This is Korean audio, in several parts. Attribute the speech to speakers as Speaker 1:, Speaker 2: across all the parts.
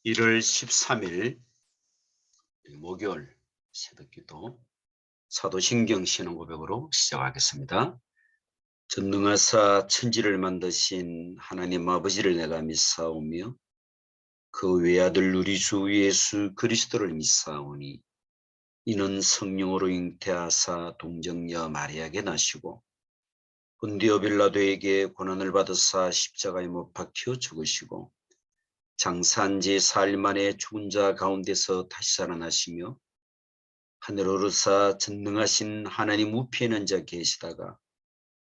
Speaker 1: 1월 13일 목요일 새벽기도 사도신경 신앙고백으로 시작하겠습니다. 전능하사 천지를 만드신 하나님 아버지를 내가 믿사오며 그 외아들 우리 주 예수 그리스도를 믿사오니 이는 성령으로 잉태하사 동정녀 마리아에게 나시고 본디오 빌라도에게 고난을 받으사 십자가에 못 박혀 죽으시고 장사한 지 4일 만에 죽은 자 가운데서 다시 살아나시며 하늘 오르사 전능하신 하나님 우편에 앉아 계시다가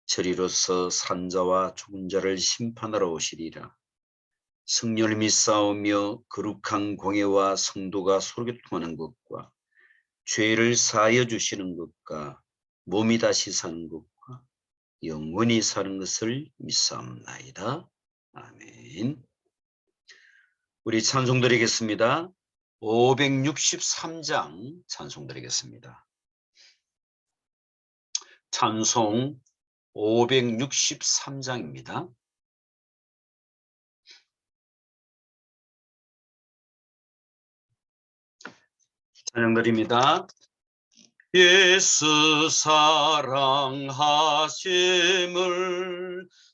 Speaker 1: 저리로서 산자와 죽은 자를 심판하러 오시리라. 성령을 믿사오며 거룩한 공예와 성도가 서로 교통하는 것과 죄를 사하여 주시는 것과 몸이 다시 사는 것과 영원히 사는 것을 믿사옵나이다. 아멘. 우리 찬송 드리겠습니다. 563장 찬송 드리겠습니다. 찬송 563장입니다. 찬양 드립니다. 예수 사랑하심을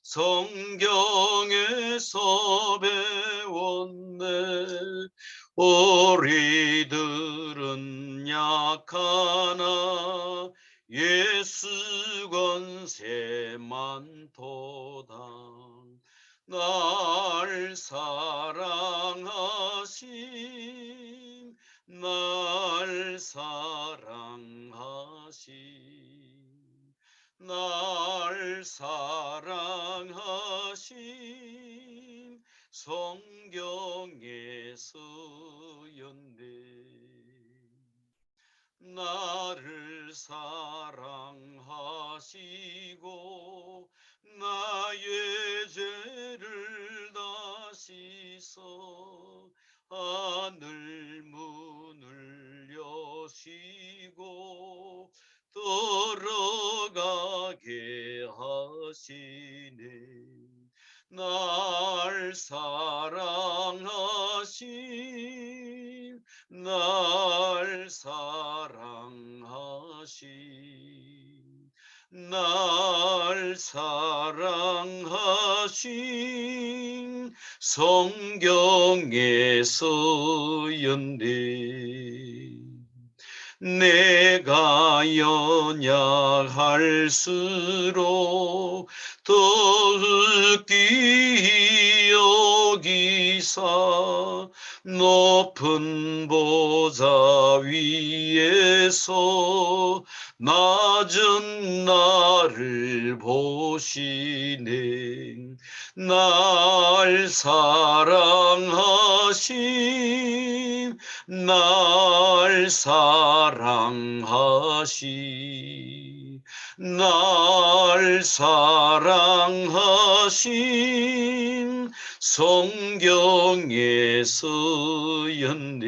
Speaker 1: 성경에서 배웠네. 우리들은 약하나 예수 권세 많도다. 날 사랑하심 날 사랑하심 날 사랑하심 성경에 쓰였네. 나를 사랑하시고 나의 죄를 다 씻어 하늘 문을 여시고 들어가게 하시네. 날 사랑하심 날 사랑하심 날 사랑하심 성경에 쓰였네. 내가 연약할수록 더욱이 여기사 높은 보좌 위에서 낮은 나를 보시네. 날 사랑하심 날 사랑하심 날 사랑하심 성경에 쓰였네.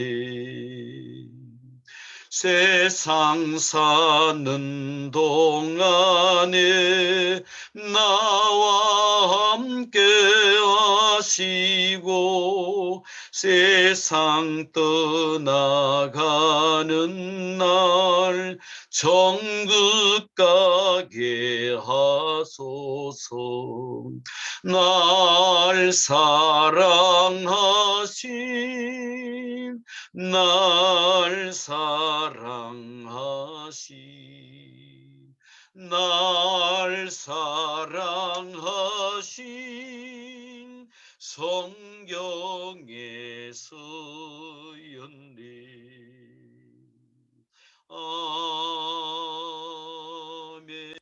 Speaker 1: 세상 사는 동안에 나와 함께 하시고 세상 떠나가는 날 천국 가게 하소서. 날 사랑하심 날 사랑하심 날 사랑하심 성경에 쓰였네. 아멘.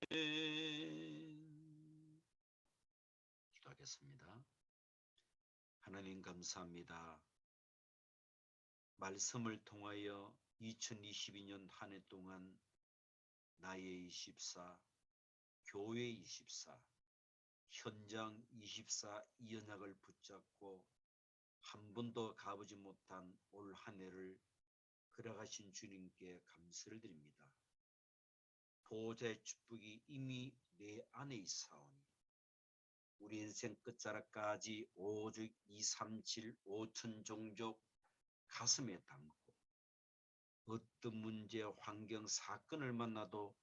Speaker 1: 기도하겠습니다. 하나님 감사합니다. 말씀을 통하여 2022년 한 해 동안 나의 24, 교회 24, 현장 24 이 언약을 붙잡고 한 번도 가보지 못한 올 한 해를 걸어가신 주님께 감사를 드립니다. 보호자의 축복이 이미 내 안에 있사오니 우리 인생 끝자락까지 오직 237 5천 종족 가슴에 담고 어떤 문제, 환경, 사건을 만나도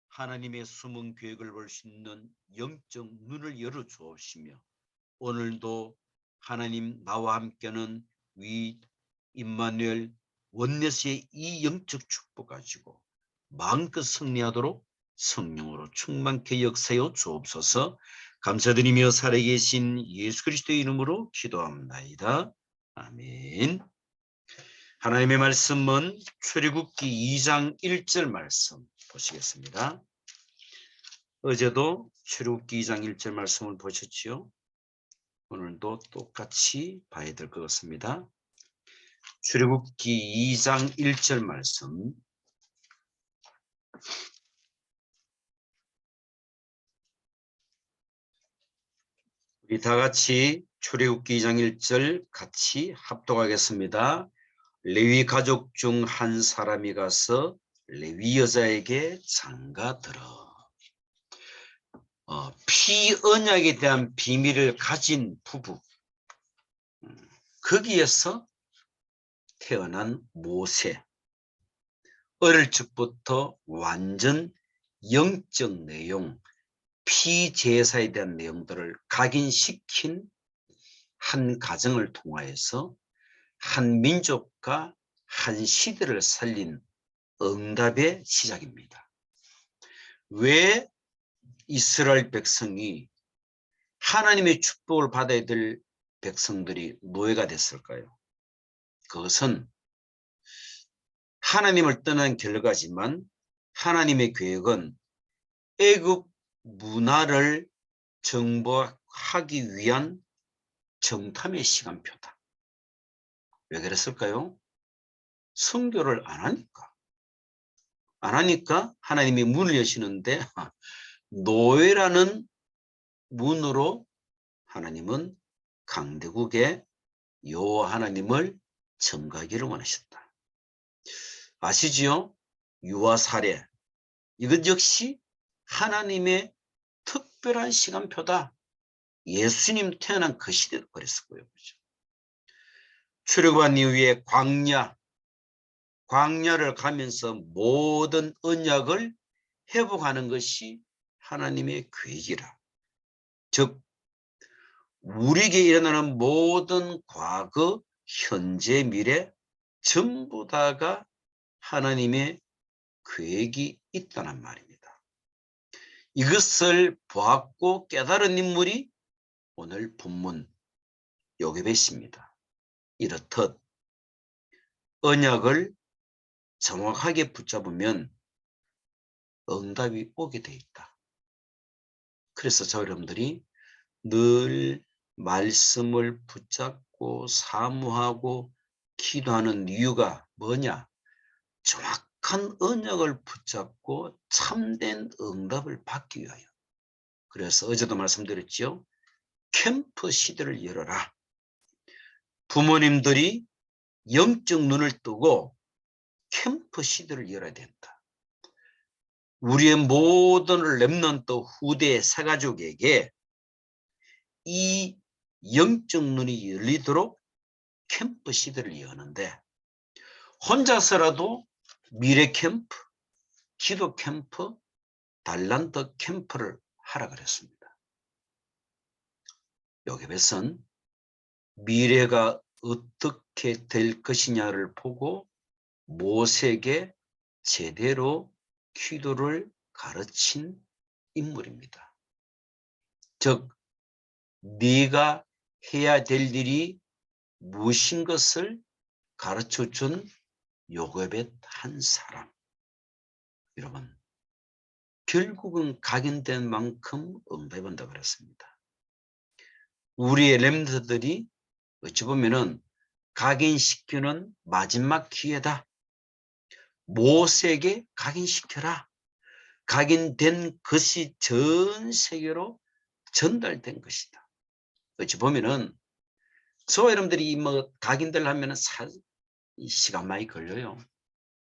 Speaker 1: 하나님의 숨은 계획을 볼 수 있는 영적 눈을 열어 주옵시며 오늘도 하나님 나와 함께는 위 임마누엘 원내스의 이 영적 축복 가지고 마음껏 승리하도록 성령으로 충만케 역사여 주옵소서. 감사드리며 살아계신 예수 그리스도의 이름으로 기도합나이다. 아멘. 하나님의 말씀은 출애굽기 2장 1절 말씀 보시겠습니다. 어제도 출애굽기 2장 1절 말씀을 보셨지요? 오늘도 똑같이 봐야 될 것 같습니다. 출애굽기 2장 1절 말씀 우리 다 같이 출애굽기 2장 1절 같이 합독하겠습니다. 레위 가족 중 한 사람이 가서 레위 여자에게 장가들어. 피언약에 대한 비밀을 가진 부부, 거기에서 태어난 모세. 어릴 적부터 완전 영적 내용, 피제사에 대한 내용들을 각인시킨 한 가정을 통하여서 한 민족과 한 시대를 살린 응답의 시작입니다. 왜 이스라엘 백성이 하나님의 축복을 받아야 될 백성들이 노예가 됐을까요? 그것은 하나님을 떠난 결과지만 하나님의 계획은 애굽 문화를 정복하기 위한 정탐의 시간표다. 왜 그랬을까요? 선교를 안 하니까 하나님이 문을 여시는데 노예라는 문으로 하나님은 강대국의 여호와 하나님을 전가하기를 원하셨다. 아시지요? 유아 사례. 이것 역시 하나님의 특별한 시간표다. 예수님 태어난 그 시대도 그랬었고요. 그렇죠? 출애굽한 이후에 광야를 가면서 모든 언약을 회복하는 것이 하나님의 계획이라. 즉 우리에게 일어나는 모든 과거, 현재, 미래 전부 다가 하나님의 계획이 있다는 말입니다. 이것을 보았고 깨달은 인물이 오늘 본문 요게벳입니다. 이렇듯 언약을 정확하게 붙잡으면 응답이 오게 돼 있다. 그래서 저 여러분들이 늘 말씀을 붙잡고 사모하고 기도하는 이유가 뭐냐? 정확한 언약을 붙잡고 참된 응답을 받기 위하여. 그래서 어제도 말씀드렸죠. 캠프 시대를 열어라. 부모님들이 영적 눈을 뜨고 캠프 시대를 열어야 된다. 우리의 모든 렘넌트 후대 새가족에게 이 영적 눈이 열리도록 캠프 시대를 여는데 혼자서라도 미래 캠프, 기도 캠프, 달란트 캠프를 하라 그랬습니다. 요게벳은 미래가 어떻게 될 것이냐를 보고 모세에게 제대로 기도를 가르친 인물입니다. 즉 네가 해야 될 일이 무엇인 것을 가르쳐준 요게벳 한 사람. 여러분 결국은 각인된 만큼 응답한다고 그랬습니다. 우리의 렘너들이 어찌 보면은 각인시키는 마지막 기회다. 모세에게 각인시켜라. 각인된 것이 전 세계로 전달된 것이다. 어찌 보면은 저 여러분들이 뭐 각인들 하면은 시간 많이 걸려요.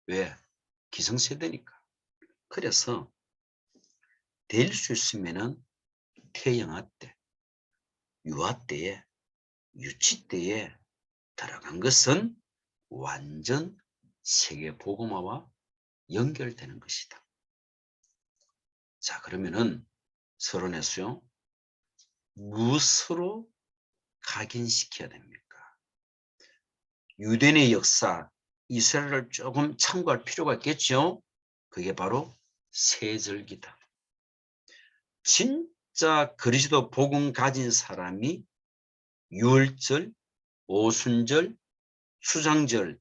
Speaker 1: 왜? 기성세대니까. 그래서 될 수 있으면은 태영아 때, 유아 때에, 유치 때에 들어간 것은 완전 세계 복음화와 연결되는 것이다. 자, 그러면은 서론에서요. 무엇으로 각인시켜야 됩니까? 유대인의 역사, 이스라엘을 조금 참고할 필요가 있겠죠. 그게 바로 세절기다. 진짜 그리스도 복음 가진 사람이 유월절, 오순절, 수장절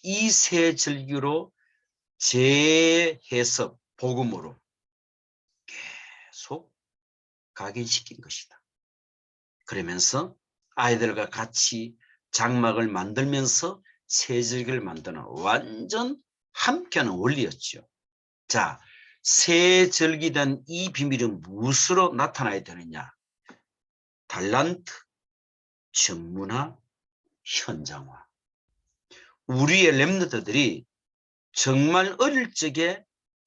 Speaker 1: 이 세 절기로 재해석 복음으로 계속 각인시킨 것이다. 그러면서 아이들과 같이 장막을 만들면서 세절기를 만드는 완전 함께하는 원리였죠. 자, 세절기된 이 비밀은 무엇으로 나타나야 되느냐? 달란트, 전문화, 현장화. 우리의 렘너들이 정말 어릴 적에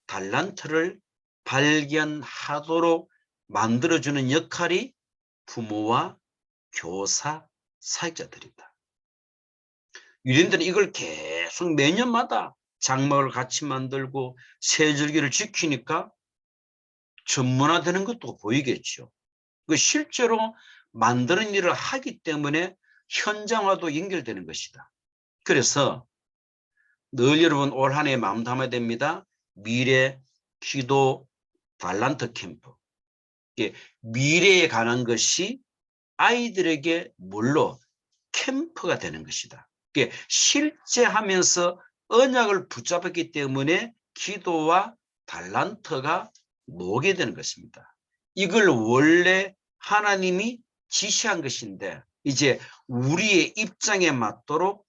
Speaker 1: 달란트를 발견하도록 만들어주는 역할이 부모와 교사, 사역자들이다. 유대인들은 이걸 계속 매년마다 장막을 같이 만들고 세절기를 지키니까 전문화되는 것도 보이겠죠. 실제로 만드는 일을 하기 때문에 현장화도 연결되는 것이다. 그래서 늘 여러분 올 한 해 마음 담아야 됩니다. 미래 기도 달란트 캠프. 미래에 관한 것이 아이들에게 뭘로 캠프가 되는 것이다. 실제 하면서 언약을 붙잡았기 때문에 기도와 달란트가 모게 되는 것입니다. 이걸 원래 하나님이 지시한 것인데 이제 우리의 입장에 맞도록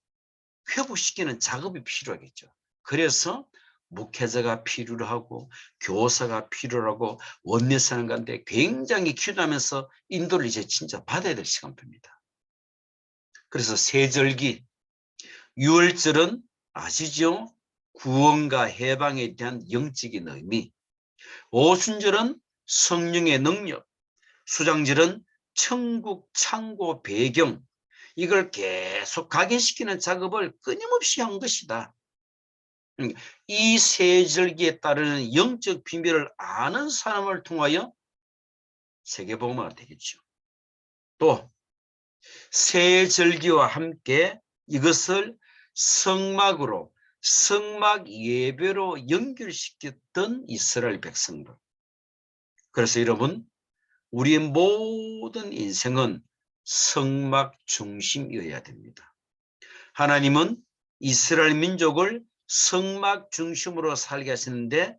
Speaker 1: 회복시키는 작업이 필요하겠죠. 그래서 목회자가 필요하고 교사가 필요하고 원내사람가운데 굉장히 기도하면서 인도를 이제 진짜 받아야 될 시간표입니다. 그래서 세절기, 유월절은 아시죠? 구원과 해방에 대한 영적인 의미, 오순절은 성령의 능력, 수장절은 천국 창고 배경, 이걸 계속 각인시키는 작업을 끊임없이 한 것이다. 이 세절기에 따르는 영적 비밀을 아는 사람을 통하여 세계복음화가 되겠죠. 또 세절기와 함께 이것을 성막으로 성막 예배로 연결시켰던 이스라엘 백성들. 그래서 여러분 우리의 모든 인생은 성막 중심이어야 됩니다. 하나님은 이스라엘 민족을 성막 중심으로 살게 하시는데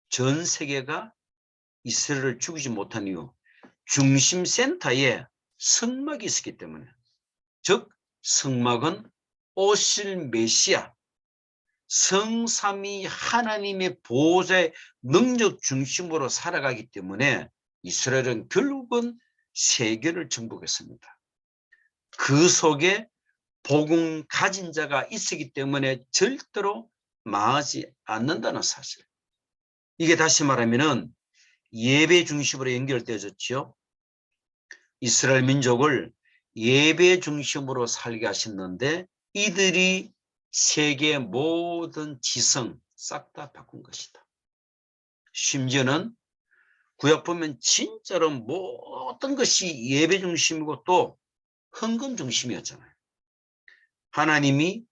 Speaker 1: 전 세계가 이스라엘을 죽이지 못한 이유 중심 센터에 성막이 있었기 때문에, 즉 성막은 오실 메시아 성삼위 하나님의 보호자의 능력 중심으로 살아가기 때문에 이스라엘은 결국은 세계를 정복했습니다. 그 속에 복음 가진 자가 있었기 때문에 절대로 망하지 않는다는 사실. 이게 다시 말하면은 예배 중심으로 연결되어졌죠. 이스라엘 민족을 예배 중심으로 살게 하셨는데 이들이 세계 모든 지성 싹 다 바꾼 것이다. 심지어는 구약 보면 진짜로 모든 것이 예배 중심이고 또 헌금 중심이었잖아요. 하나님이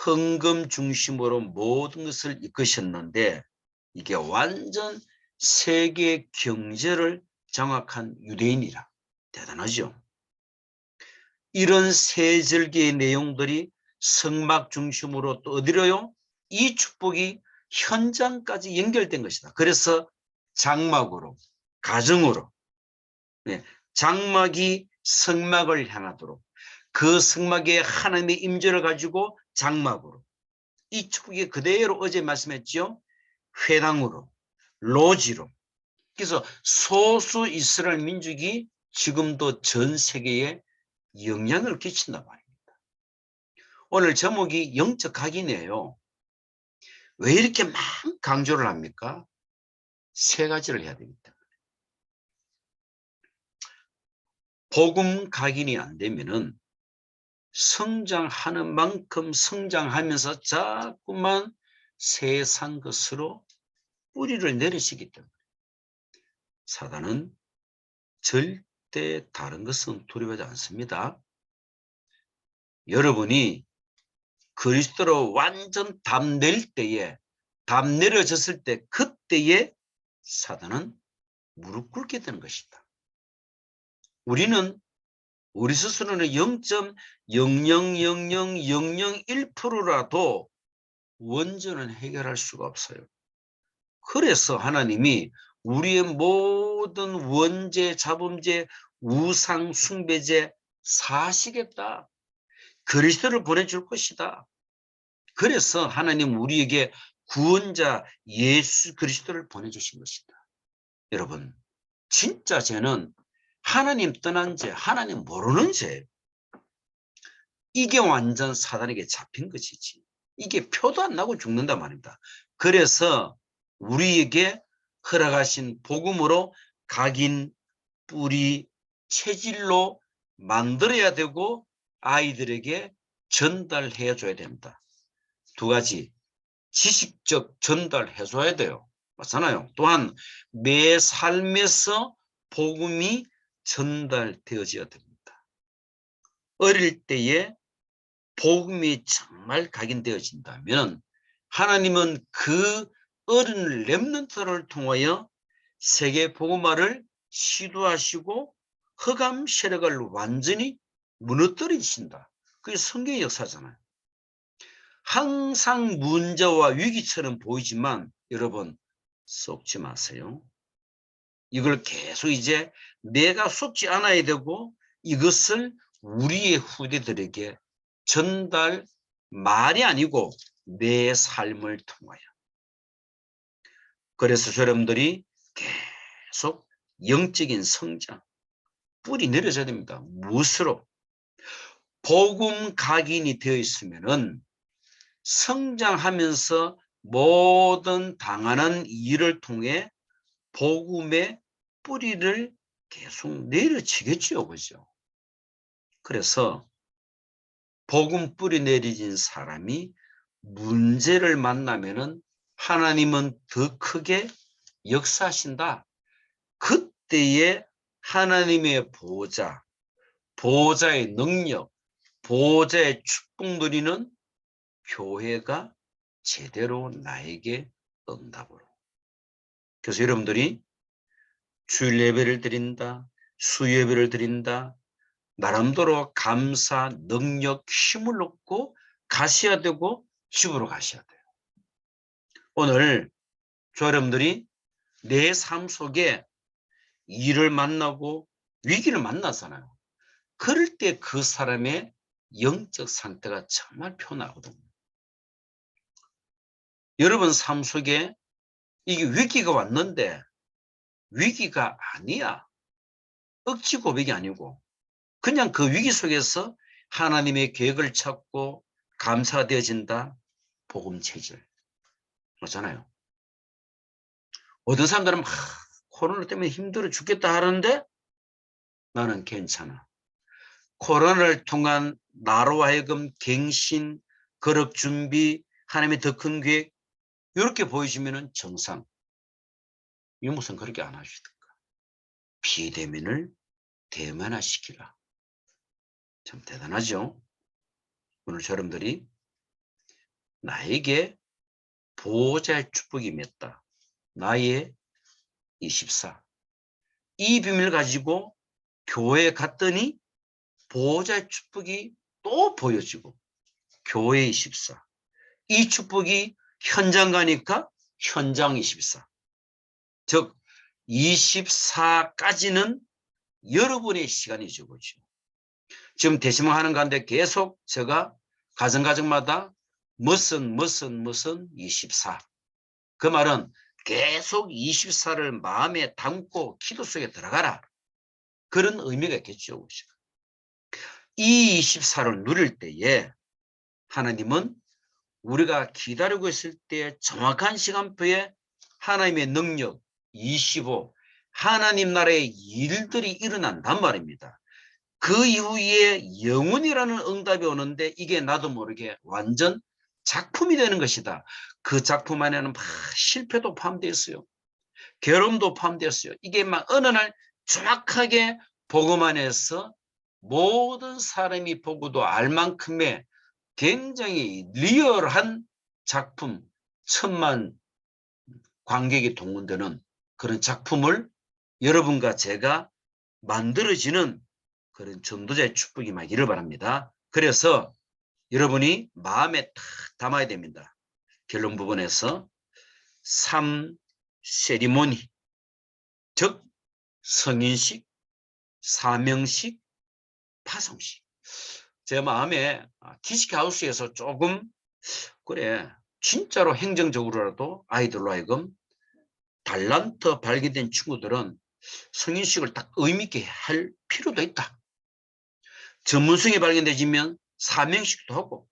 Speaker 1: 헌금 중심으로 모든 것을 이끄셨는데 이게 완전 세계 경제를 장악한 유대인이라. 대단하죠. 이런 세절기의 내용들이 성막 중심으로 또 어디로요? 이 축복이 현장까지 연결된 것이다. 그래서 장막으로, 가정으로, 장막이 성막을 향하도록 그 성막에 하나님의 임재를 가지고 장막으로, 이 축복이 그대로 어제 말씀했죠. 회당으로, 로지로. 그래서 소수 이스라엘 민족이 지금도 전 세계에 영향을 끼친단 말입니다. 오늘 제목이 영적 각인이에요. 왜 이렇게 막 강조를 합니까? 세 가지를 해야 되기 때문에. 복음 각인이 안 되면은 성장하는 만큼 성장하면서 자꾸만 세상 것으로 뿌리를 내리시기 때문에 사단은 절대 다른 것은 두려워하지 않습니다. 여러분이 그리스도로 완전 답 내려졌을 때 그때에 사단은 무릎 꿇게 되는 것이다. 우리는 우리 스스로는 0.000001%라도 원전은 해결할 수가 없어요. 그래서 하나님이 우리의 모든 원죄, 자범죄, 우상 숭배죄 사시겠다. 그리스도를 보내줄 것이다. 그래서 하나님 우리에게 구원자 예수 그리스도를 보내주신 것이다. 여러분, 진짜 죄는 하나님 떠난 죄, 하나님 모르는 죄. 이게 완전 사단에게 잡힌 것이지. 이게 표도 안 나고 죽는단 말입니다. 그래서 우리에게 허락하신 복음으로 각인, 뿌리, 체질로 만들어야 되고 아이들에게 전달해 줘야 됩니다. 두 가지, 지식적 전달해 줘야 돼요. 맞잖아요. 또한 내 삶에서 복음이 전달되어져야 됩니다. 어릴 때에 복음이 정말 각인되어진다면 하나님은 그 어린 렘넌트를 통하여 세계 복음화를 시도하시고 흑암 세력을 완전히 무너뜨리신다. 그게 성경의 역사잖아요. 항상 문제와 위기처럼 보이지만 여러분 속지 마세요. 이걸 계속 이제 내가 속지 않아야 되고 이것을 우리의 후대들에게 전달, 말이 아니고 내 삶을 통하여. 그래서 여러분들이 계속 영적인 성장, 뿌리 내려져야 됩니다. 무엇으로? 복음 각인이 되어 있으면은 성장하면서 모든 당하는 일을 통해 복음의 뿌리를 계속 내려치겠죠. 그죠? 그래서 복음 뿌리 내리진 사람이 문제를 만나면은 하나님은 더 크게 역사하신다. 그때에 하나님의 보호자의 능력, 보호자의 축복 누리는 교회가 제대로 나에게 응답으로. 그래서 여러분들이 주일 예배를 드린다, 수예배를 드린다, 나름대로 감사, 능력, 힘을 얻고 가셔야 되고 집으로 가셔야 돼요. 오늘 저 여러분들이 내 삶 속에 일을 만나고 위기를 만나잖아요. 그럴 때 그 사람의 영적 상태가 정말 표나거든요. 여러분 삶 속에 이게 위기가 왔는데 위기가 아니야. 억지 고백이 아니고 그냥 그 위기 속에서 하나님의 계획을 찾고 감사가 되어진다. 복음 체질. 그렇잖아요. 어떤 사람들은 코로나 때문에 힘들어 죽겠다 하는데 나는 괜찮아. 코로나를 통한 나로 하여금 갱신, 거룩 준비, 하나님의 더 큰 계획 이렇게 보여주면 정상. 이 무슨 그렇게 안 하시던가. 비대면을 대면화시키라. 참 대단하죠. 오늘 여러분들이 나에게 보호자의 축복이 임했다. 나의 24. 이 비밀을 가지고 교회에 갔더니 보호자의 축복이 또 보여지고 교회 24. 이 축복이 현장 가니까 현장 24. 즉 24까지는 여러분의 시간이죠. 그렇죠? 지금 대시망하는 가운데 계속 제가 가정마다 무슨 24. 그 말은 계속 24를 마음에 담고 기도 속에 들어가라. 그런 의미가 있겠죠. 이 24를 누릴 때에 하나님은 우리가 기다리고 있을 때 정확한 시간표에 하나님의 능력 25, 하나님 나라의 일들이 일어난단 말입니다. 그 이후에 영혼이라는 응답이 오는데 이게 나도 모르게 완전 작품이 되는 것이다. 그 작품 안에는 막 실패도 포함되어 있어요. 괴로움도 포함되었어요. 이게 막 어느 날 정확하게 복음 안에서 모든 사람이 보고도 알 만큼의 굉장히 리얼한 작품, 1000만 관객이 동원되는 그런 작품을 여러분과 제가 만들어지는 그런 전도자의 축복이 막 이를 바랍니다. 그래서 여러분이 마음에 딱 담아야 됩니다. 결론 부분에서 3 세리모니, 즉 성인식, 사명식, 파송식. 제 마음에 티시하우스에서 조금 그래 진짜로 행정적으로라도 아이들로 하여금 달란트 발견된 친구들은 성인식을 딱 의미있게 할 필요도 있다. 전문성이 발견되지면 사명식도 하고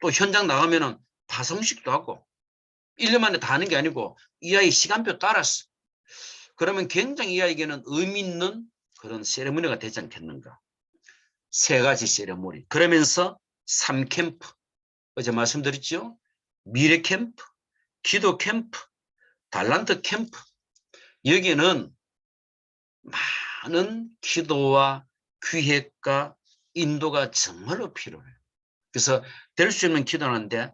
Speaker 1: 또 현장 나가면은 파송식도 하고 1년 만에 다 하는 게 아니고 이 아이 시간표 따랐어. 그러면 굉장히 이 아이에게는 의미 있는 그런 세레모니가 되지 않겠는가. 3가지 세레모니. 그러면서 3캠프. 어제 말씀드렸죠? 미래 캠프, 기도 캠프, 달란트 캠프. 여기는 많은 기도와 기획과 인도가 정말로 필요해요. 그래서 될 수 있는 기도하는데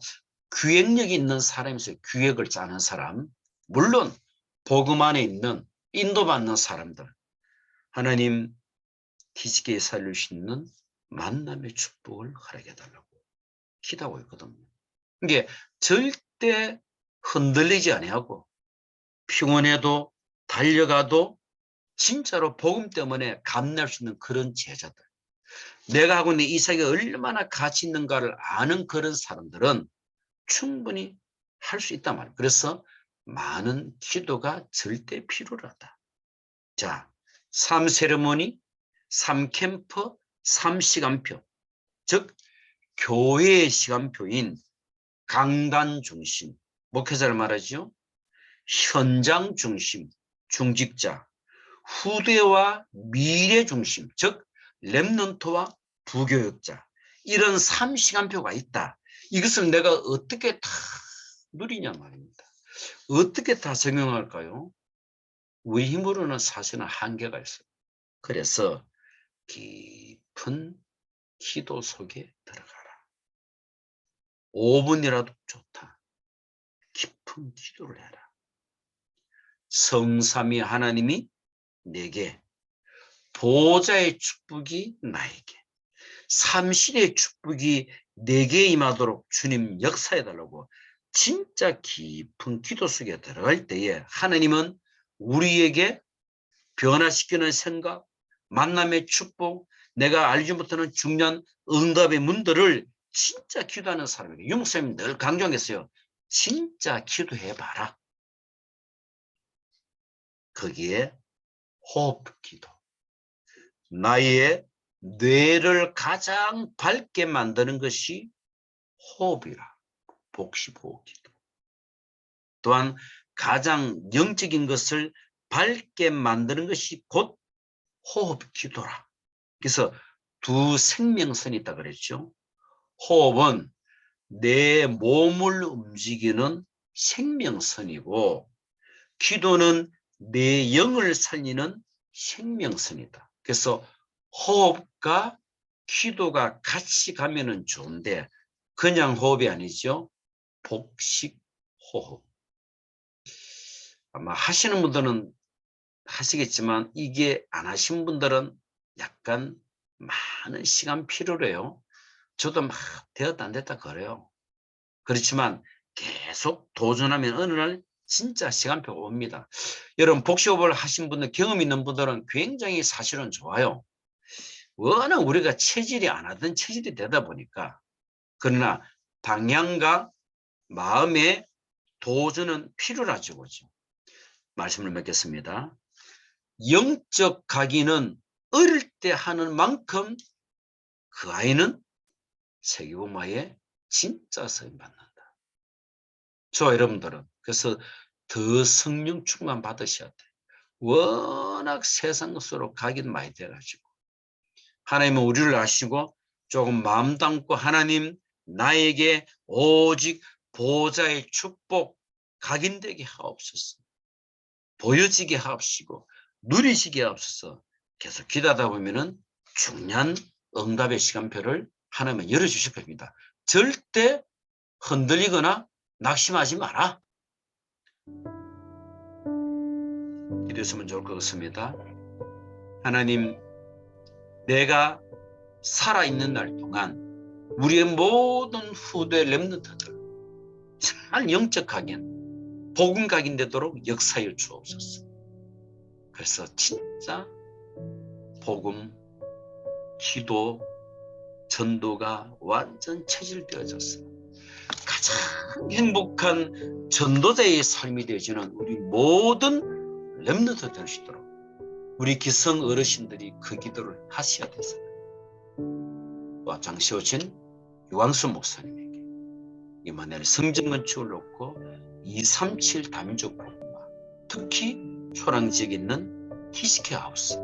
Speaker 1: 기획력이 있는 사람에서 기획을 짜는 사람, 물론 복음 안에 있는 인도받는 사람들, 하나님 뒤지게 살릴 수 있는 만남의 축복을 허락해달라고 기도하고 있거든요. 이게 절대 흔들리지 아니하고 피곤해도 달려가도 진짜로 복음 때문에 감낼 수 있는 그런 제자들. 내가 하고 있는 이 사역이 얼마나 가치 있는가를 아는 그런 사람들은 충분히 할 수 있단 말이에요. 그래서 많은 기도가 절대 필요하다. 자, 3세레모니, 3캠프, 3시간표. 즉 교회의 시간표인 강단 중심, 목회자를 말하죠. 현장 중심, 중직자, 후대와 미래 중심, 즉 렘넌트와 부교육자. 이런 3시간표가 있다. 이것을 내가 어떻게 다 누리냐 말입니다. 어떻게 다 적용할까요? 우리 힘으로는 사실은 한계가 있어요. 그래서 깊은 기도 속에 들어가라. 5분이라도 좋다. 깊은 기도를 해라. 성삼위 하나님이 내게, 보호자의 축복이 나에게, 삼실의 축복이 내게 임하도록 주님 역사해달라고 진짜 깊은 기도 속에 들어갈 때에 하나님은 우리에게 변화시키는 생각, 만남의 축복, 내가 알지 못하는 중요한 응답의 문들을 진짜 기도하는 사람에게, 유목사님이 늘 강조했어요. 진짜 기도해봐라. 거기에 호흡 기도. 나의 뇌를 가장 밝게 만드는 것이 호흡이라. 복식호흡 기도. 또한 가장 영적인 것을 밝게 만드는 것이 곧 호흡 기도라. 그래서 두 생명선이 있다 그랬죠. 호흡은 내 몸을 움직이는 생명선이고 기도는 내 영을 살리는 생명선이다. 그래서 호흡과 기도가 같이 가면은 좋은데 그냥 호흡이 아니죠. 복식 호흡. 아마 하시는 분들은 하시겠지만 이게 안 하신 분들은 약간 많은 시간 필요로 해요. 저도 막 되었다 안 됐다 그래요. 그렇지만 계속 도전하면 어느 날 진짜 시간표가 옵니다. 여러분 복식호흡을 하신 분들, 경험 있는 분들은 굉장히 사실은 좋아요. 워낙 우리가 체질이 안 하던 체질이 되다 보니까. 그러나 방향과 마음의 도전은 필요하죠. 그죠? 말씀을 맺겠습니다. 영적 각인은 어릴 때 하는 만큼 그 아이는 세계복음화에 진짜 쓰임받는다. 저 여러분들은 그래서 더 성령 충만 받으셔야 돼. 워낙 세상 것으로 각인 많이 돼가지고 하나님은 우리를 아시고 조금 마음 담고 하나님 나에게 오직 보호자의 축복 각인되게 하옵소서. 보여지게 하옵시고 누리시게 하옵소서. 계속 기도하다 보면은 중요한 응답의 시간표를 하나님은 열어주실 겁니다. 절대 흔들리거나 낙심하지 마라. 기도했으면 좋을 것 같습니다. 하나님, 내가 살아있는 날 동안 우리의 모든 후대 렘넌트들 잘 영적 각인, 복음 각인되도록 역사해 주옵소서. 그래서 진짜 복음, 기도, 전도가 완전 체질되어졌어. 가장 행복한 전도자의 삶이 되어지는 우리 모든 렘넌트 될 수 있도록 우리 기성 어르신들이 그 기도를 하셔야 돼서 또 장시호진 유광수 목사님에게 이번에는 성전 건축을 놓고 237 다민족 복음화, 특히 초랑 지역에 있는 히스케 하우스.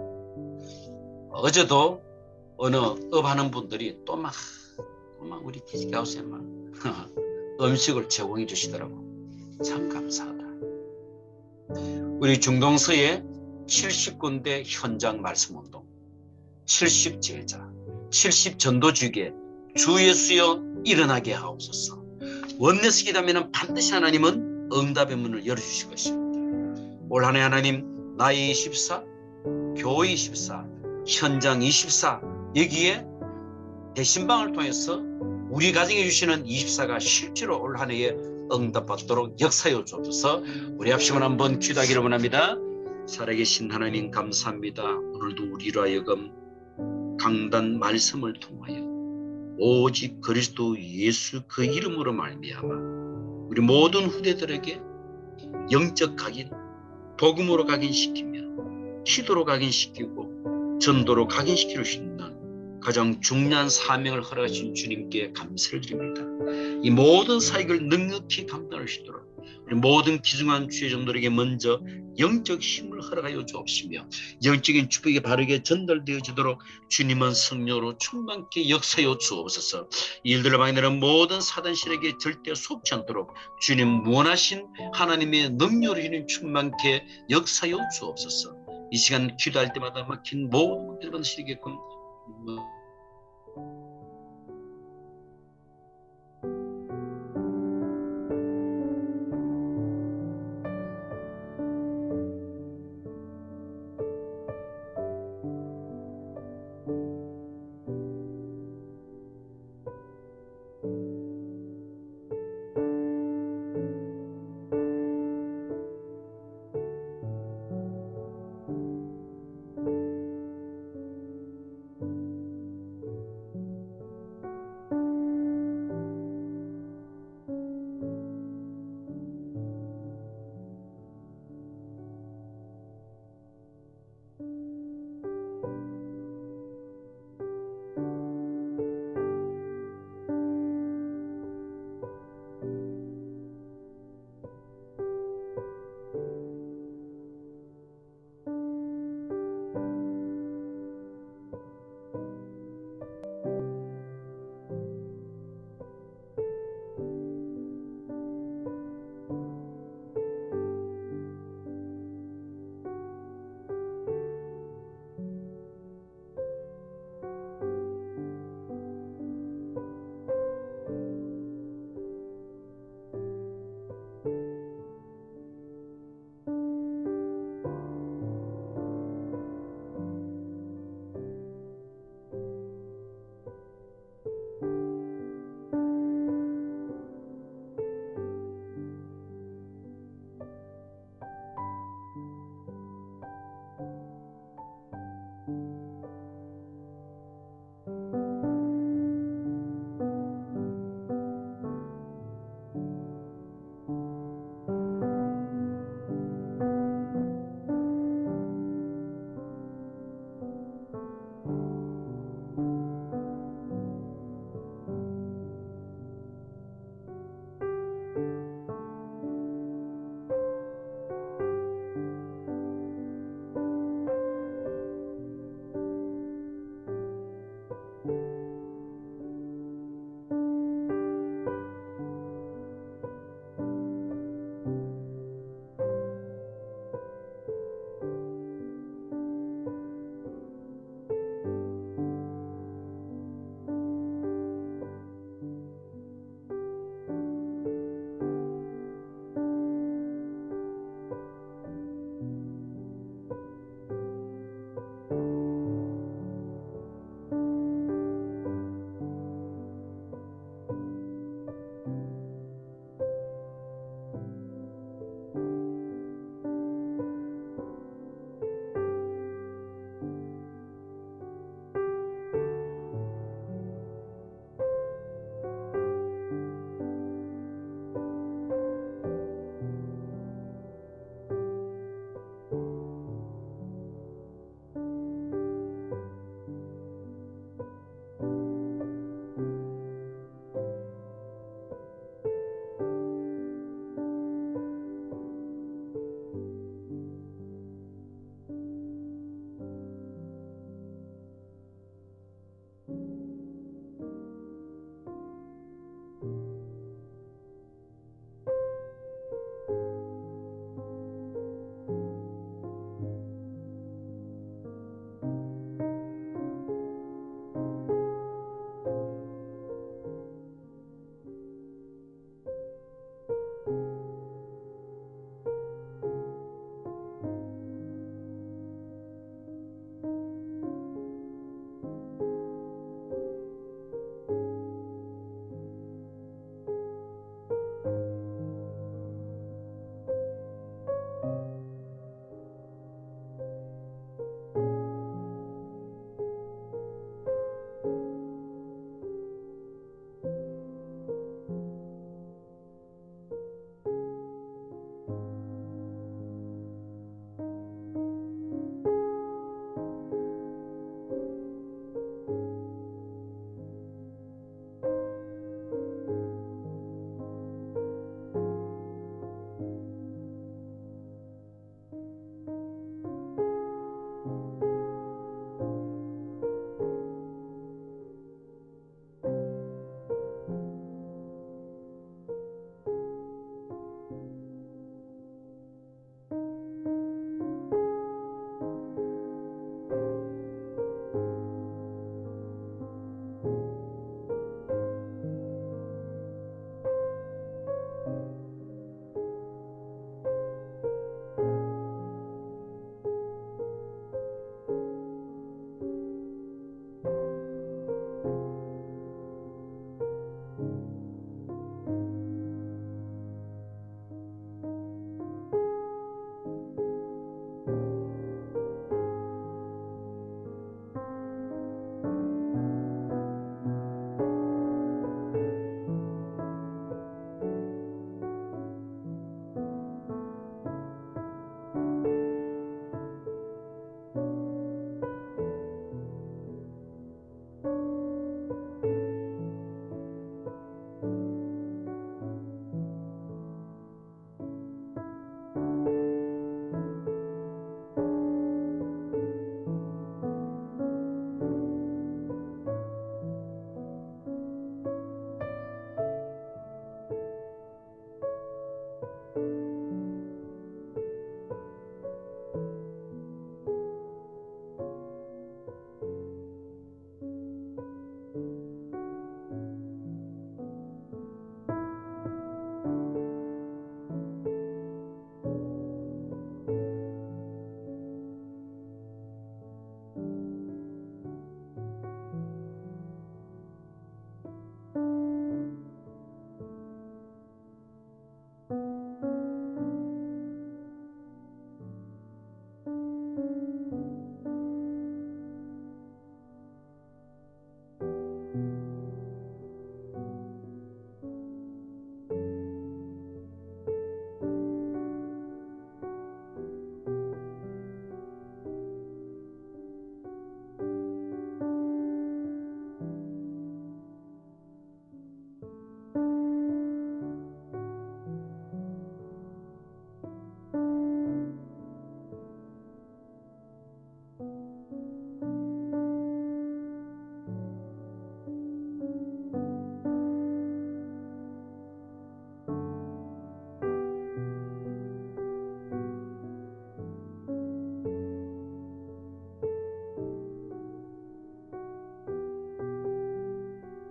Speaker 1: 어제도 어느 업하는 분들이 또 막 우리 히스케 하우스에 막 음식을 제공해 주시더라고. 참 감사하다. 우리 중동서에 70군데 현장 말씀운동, 70제자, 70전도주기에 주 예수여 일어나게 하옵소서. 원내스 기도하면 반드시 하나님은 응답의 문을 열어주실 것입니다. 올 한 해 하나님 나이 24, 교회 24, 현장 24 여기에 대신방을 통해서 우리 가정에 주시는 24가 실제로 올 한 해에 응답받도록 역사해 주옵소서. 우리 합심을 한번 기도하기를 원합니다. 살아계신 하나님 감사합니다. 오늘도 우리로 하여금 강단 말씀을 통하여 오직 그리스도 예수 그 이름으로 말미암아 우리 모든 후대들에게 영적 각인, 복음으로 각인시키며 기도로 각인시키고 전도로 각인시킬 수 있는 가장 중요한 사명을 허락하신 주님께 감사를 드립니다. 이 모든 사역을 넉넉히 감당할 수 있도록 우리 모든 귀중한 주의 종들에게 먼저 영적 힘을 허락하여 주옵시며 영적인 축복이 바르게 전달되어지도록 주님은 성령으로 충만케 역사하여 주옵소서. 이 일들을 방해하는 모든 사단실에게 절대 속지 않도록 주님 원하신 하나님의 능력으로 주님 충만케 역사하여 주옵소서. 이 시간 기도할 때마다 막힌 모든 것들을 받으시게끔